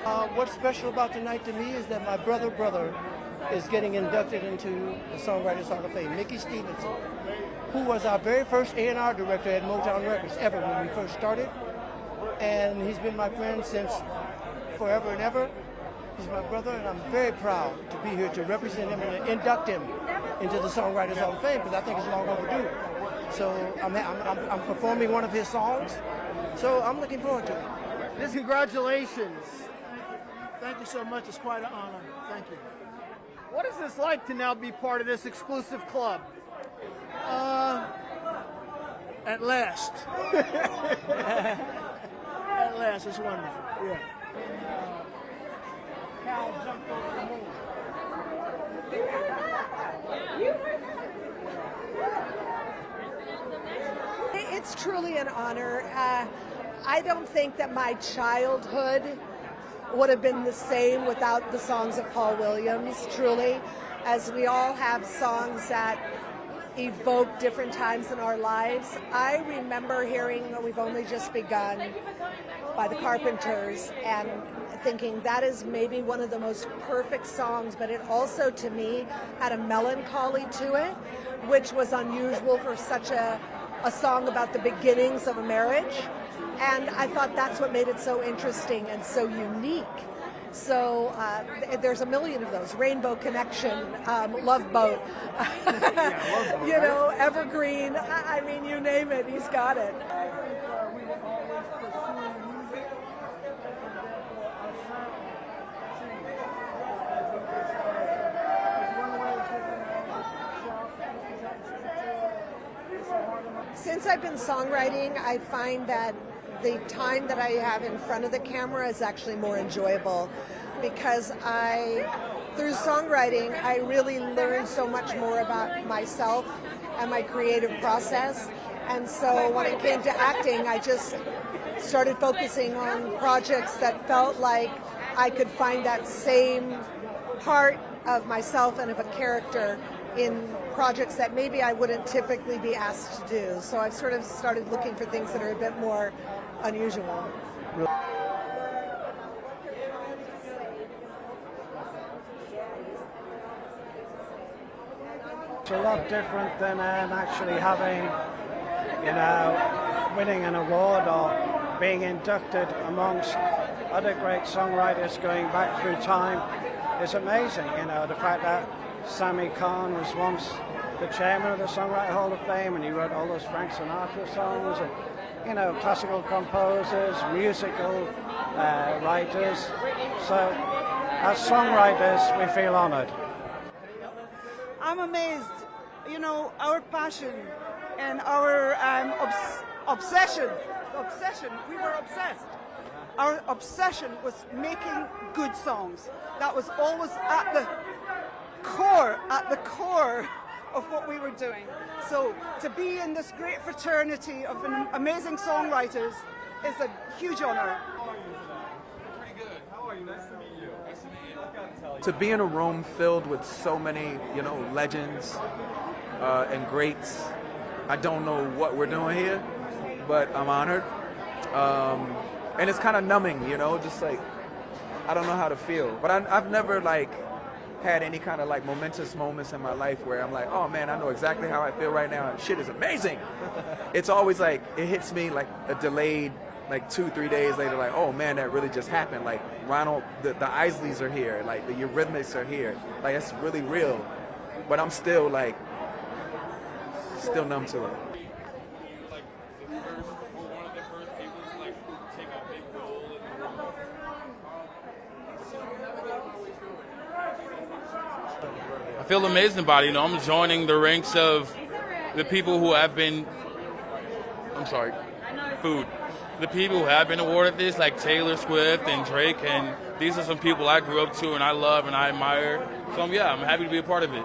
What's special about tonight to me is that my brother is getting inducted into the Songwriters Hall of Fame. Mickey Stevenson, who was our very first A&R director at Motown Records ever when we first started. And he's been my friend since forever and ever. He's my brother, and I'm very proud to be here to represent him and to induct him into the Songwriters Hall of Fame, because I think it's long overdue. So I'm performing one of his songs, so I'm looking forward to it. Congratulations. Thank you so much. It's quite an honor. Thank you. What is this like to now be part of this exclusive club? At last. At last. It's wonderful. Yeah. Cal jumped over the moon. It's truly an honor. I don't think that my childhood would have been the same without the songs of Paul Williams, truly, as we all have songs that evoke different times in our lives. I remember hearing We've Only Just Begun by the Carpenters and thinking that is maybe one of the most perfect songs, but it also, to me, had a melancholy to it, which was unusual for such a song about the beginnings of a marriage. And I thought that's what made it so interesting and so unique. So there's a million of those. Rainbow Connection, Love Boat, you know, Evergreen. I mean, you name it, he's got it. Since I've been songwriting, I find that the time that I have in front of the camera is actually more enjoyable, because through songwriting, I really learned so much more about myself and my creative process. And so when it came to acting, I just started focusing on projects that felt like I could find that same part of myself and of a character in projects that maybe I wouldn't typically be asked to do. So I've sort of started looking for things that are a bit more unusual. It's a lot different than actually having, winning an award or being inducted amongst other great songwriters going back through time. It's amazing, the fact that Sammy Cahn was once the chairman of the Songwriters Hall of Fame, and he wrote all those Frank Sinatra songs, and classical composers, musical writers. So as songwriters, we feel honored. I'm amazed, our passion and our obsession, we were obsessed. Our obsession was making good songs. That was always at the core of what we were doing. So to be in this great fraternity of amazing songwriters is a huge honor. Pretty good. How are you? Nice to meet you. Nice to meet you. I gotta tell you. To be in a room filled with so many, legends and greats, I don't know what we're doing here, but I'm honored. And it's kind of numbing, just like, I don't know how to feel. But I've never, had any kind of momentous moments in my life where I'm like, oh man, I know exactly how I feel right now, and shit is amazing. It's always it hits me like a delayed, 2-3 days later, oh man, that really just happened. Ronald, the Isleys are here, the Eurythmics are here. It's really real. But I'm still still numb to it. I feel amazing about it. I'm joining the ranks of the people who have been, the people who have been awarded this, like Taylor Swift and Drake, and these are some people I grew up to and I love and I admire. So I'm happy to be a part of it.